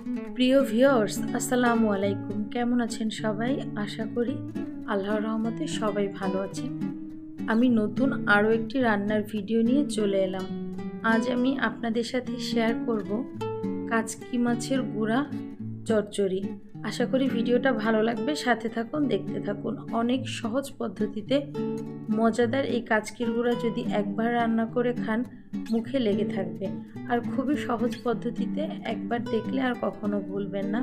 প্রিয় ভিউয়ার্স, আসসালামু আলাইকুম। কেমন আছেন সবাই? আশা করি আল্লাহর রহমতে সবাই ভালো আছেন। আমি নতুন আরও একটি রান্নার ভিডিও নিয়ে চলে এলাম। আজ আমি আপনাদের সাথে শেয়ার করব কাচকি মাছের গুঁড়া চচ্চড়ি। আশা করি ভিডিওটা ভালো লাগবে, সাথে থাকুন, দেখতে থাকুন। অনেক সহজ পদ্ধতিতে মজাদার এই কাচকির গুঁড়া যদি একবার রান্না করে খান মুখে লেগে থাকবে। আর খুবই সহজ পদ্ধতিতে, একবার দেখলে আর কখনো ভুলবেন না।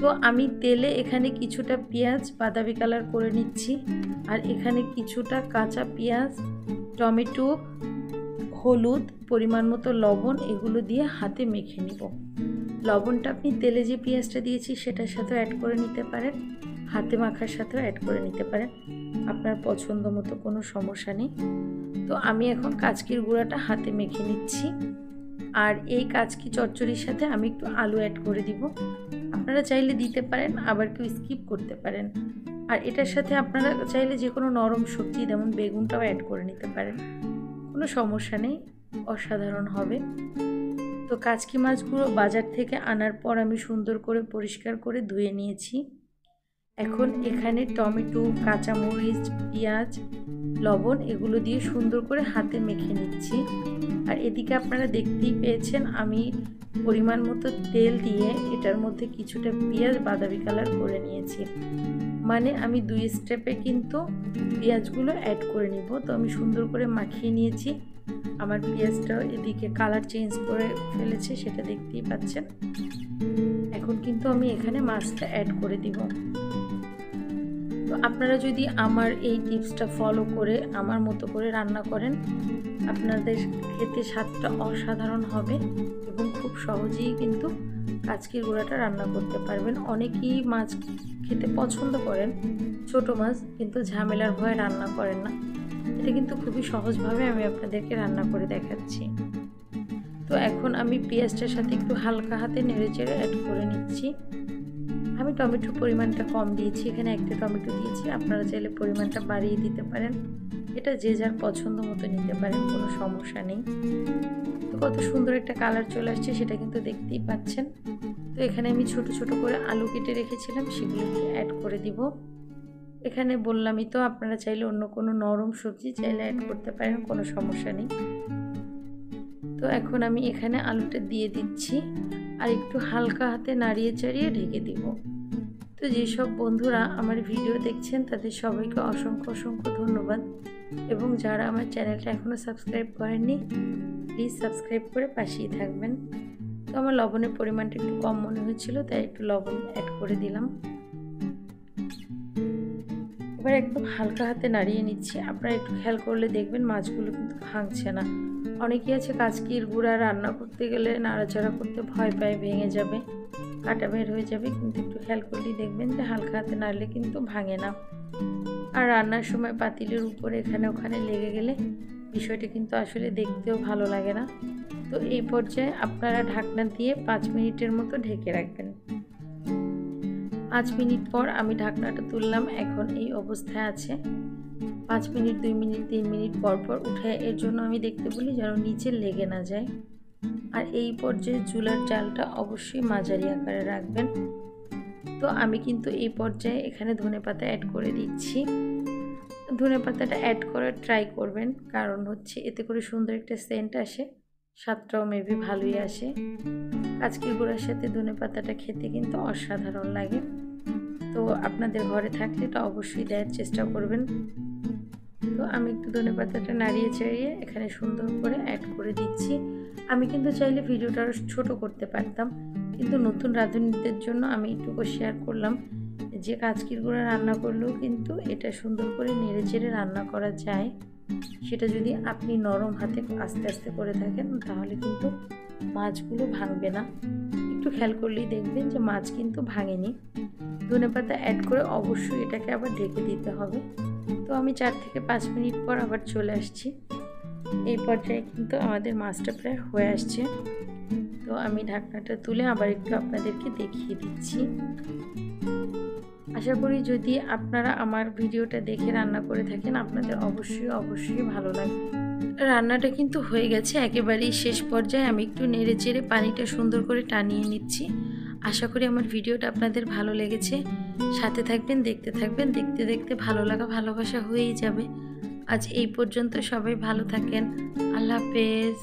তো আমি তেলে এখানে কিছুটা পেঁয়াজ বাদামি কালার করে নিচ্ছি, আর এখানে কিছুটা কাঁচা পেঁয়াজ, টমেটো, হলুদ, পরিমাণ মতো লবণ এগুলো দিয়ে হাতে মেখে নিব। লবণটা আপনি তেলে যে পেঁয়াজটা দিয়েছি সেটার সাথেও অ্যাড করে নিতে পারেন, হাতে মাখার সাথেও অ্যাড করে নিতে পারেন, আপনার পছন্দ মতো, কোনো সমস্যা নেই। তো আমি এখন কাচকির গুঁড়াটা হাতে মেখে নিচ্ছি। আর এই কাচকি চচ্চড়ির সাথে আমি একটু আলু অ্যাড করে দিব। আপনারা চাইলে দিতে পারেন, আবার কেউ স্কিপ করতে পারেন। আর এটার সাথে আপনারা চাইলে যে কোনো নরম সবজি যেমন বেগুনটাও অ্যাড করে নিতে পারেন, কোনো সমস্যা নেই, অসাধারণ হবে। তো কাচকি মাছগুলো বাজার থেকে আনার পর আমি সুন্দর করে পরিষ্কার করে ধুয়ে নিয়েছি। এখন এখানে টমেটো, কাঁচামরিচ, পেঁয়াজ, লবণ এগুলো দিয়ে সুন্দর করে হাতে মেখে নিচ্ছি। আর এদিকে আপনারা দেখতেই পেয়েছেন আমি পরিমাণ মতো তেল দিয়ে এটার মধ্যে কিছুটা পেঁয়াজ বাদামি কালার করে নিয়েছি। মানে আমি 2 স্টেপে কিন্তু পেঁয়াজগুলো অ্যাড করে নিব। তো আমি সুন্দর করে মাখিয়ে নিয়েছি। আমার পেঁয়াজটাও এদিকে কালার চেঞ্জ করে ফেলেছে, সেটা দেখতেই পাচ্ছেন। এখন কিন্তু আমি এখানে মাছটা অ্যাড করে দিব। তো আপনারা যদি আমার এই টিপসটা ফলো করে আমার মতো করে রান্না করেন, আপনাদের খেতে স্বাদটা অসাধারণ হবে এবং খুব সহজেই কিন্তু কাচকির গুঁড়াটা রান্না করতে পারবেন। অনেকেই মাছ খেতে পছন্দ করেন, ছোট মাছ, কিন্তু ঝামেলার ভয়ে রান্না করেন না। এটা কিন্তু খুবই সহজভাবে আমি আপনাদেরকে রান্না করে দেখাচ্ছি। তো এখন আমি পেঁয়াজটার সাথে একটু হালকা হাতে নেড়েচেড়ে অ্যাড করে নিচ্ছি। আমি টমেটোর পরিমাণটা কম দিয়েছি, এখানে একটা টমেটো দিয়েছি, আপনারা চাইলে পরিমাণটা বাড়িয়ে দিতে পারেন। এটা যে যার পছন্দ মতো নিতে পারেন, কোনো সমস্যা নেই। তো কত সুন্দর একটা কালার চলে আসছে সেটা কিন্তু দেখতেই পাচ্ছেন। তো এখানে আমি ছোট ছোট করে আলু কেটে রেখেছিলাম, সেগুলোকে অ্যাড করে দিব। এখানে বললামই তো, আপনারা চাইলে অন্য কোনো নরম সবজি চাইলে অ্যাড করতে পারেন, কোনো সমস্যা নেই। তো এখন আমি এখানে আলুটা দিয়ে দিচ্ছি আর একটু হালকা হাতে নাড়িয়ে চাড়িয়ে ঢেকে দিব। তো যেসব বন্ধুরা আমার ভিডিও দেখছেন তাদের সবাইকে অসংখ্য অসংখ্য ধন্যবাদ, এবং যারা আমার চ্যানেলটা এখনও সাবস্ক্রাইব করেননি প্লিজ সাবস্ক্রাইব করে পাশেই থাকবেন। তো আমার লবণের পরিমাণটা একটু কম মনে হচ্ছিল, তাই একটু লবণ অ্যাড করে দিলাম। এবার একদম হালকা হাতে নাড়িয়ে নিচ্ছি। আপনারা একটু খেয়াল করলে দেখবেন মাছগুলো কিন্তু ভাঙছে না। অনেকেই আছে কাচকির গুঁড়া রান্না করতে গেলে নাড়াচাড়া করতে ভয় পায়, ভেঙে যাবে, কাটা বের হয়ে যাবে, কিন্তু একটু খেয়াল করলেই দেখবেন যে হালকা হাতে নাড়লে কিন্তু ভাঙে না। আর রান্নার সময় পাতিলের উপরে এখানে ওখানে লেগে গেলে বিষয়টা কিন্তু আসলে দেখতেও ভালো লাগে না। তো এই পর্যায়ে আপনারা ঢাকনা দিয়ে 5 মিনিটের মতো ঢেকে রাখবেন। 5 মিনিট পর আমি ঢাকনাটা তুললাম, এখন এই অবস্থায় আছে। 5 মিনিট, 2 মিনিট, 3 মিনিট পর পর উঠে, এর জন্য আমি দেখতে বলি যেন নিচে লেগে না যায়। আর এই পর্যায়ে চুলার জালটা অবশ্যই মাঝারি আকারে রাখবেন। তো আমি কিন্তু এই পর্যায়ে এখানে ধনেপাতা অ্যাড করে দিচ্ছি। ধনেপাতাটা অ্যাড করার ট্রাই করবেন, কারণ হচ্ছে এতে করে সুন্দর একটা সেন্ট আসে, স্বাদটাও মেবি ভালোই আসে। কাচকির গুঁড়ার সাথে ধনেপাতাটা খেতে কিন্তু অসাধারণ লাগে। তো আপনাদের ঘরে থাকলে এটা অবশ্যই দেওয়ার চেষ্টা করবেন। তো আমি একটু ধনেপাতাটা নাড়িয়ে চাড়িয়ে এখানে সুন্দর করে অ্যাড করে দিচ্ছি। আমি কিন্তু চাইলে ভিডিওটা আরও ছোটো করতে পারতাম, কিন্তু নতুন রাঁধুনিদের জন্য আমি একটু শেয়ার করলাম যে কাচকির গুঁড়া রান্না করলেও কিন্তু এটা সুন্দর করে নেড়ে চেড়ে রান্না করা যায়। সেটা যদি আপনি নরম হাতে আস্তে আস্তে করে থাকেন তাহলে কিন্তু মাছগুলো ভাঙবে না। একটু খেয়াল করলেই দেখবেন যে মাছ কিন্তু ভাঙেনি। ধনেপাতা অ্যাড করে অবশ্যই এটাকে আবার ঢেকে দিতে হবে। তো আমি 4 থেকে 5 মিনিট পর আবার চলে আসছি। এই পর্যায়ে কিন্তু আমাদের মাছটা প্রায় হয়ে আসছে। তো আমি ঢাকনাটা তুলে আবার একটু আপনাদেরকে দেখিয়ে দিচ্ছি। আশা করি যদি আপনারা আমার ভিডিওটা দেখে রান্না করে থাকেন আপনাদের অবশ্যই ভালো লাগবে। রান্নাটা কিন্তু হয়ে গেছে, একেবারেই শেষ পর্যায়ে। আমি একটু নেড়ে চেড়ে পানিটা সুন্দর করে টানিয়ে নিচ্ছি। আশা করি আমার ভিডিওটা আপনাদের ভালো লেগেছে। সাথে থাকবেন, দেখতে থাকবেন, দেখতে দেখতে ভালো লাগা ভালোবাসা হয়েই যাবে। আজ এই পর্যন্ত, সবাই ভালো থাকেন। আল্লাহ হাফেজ।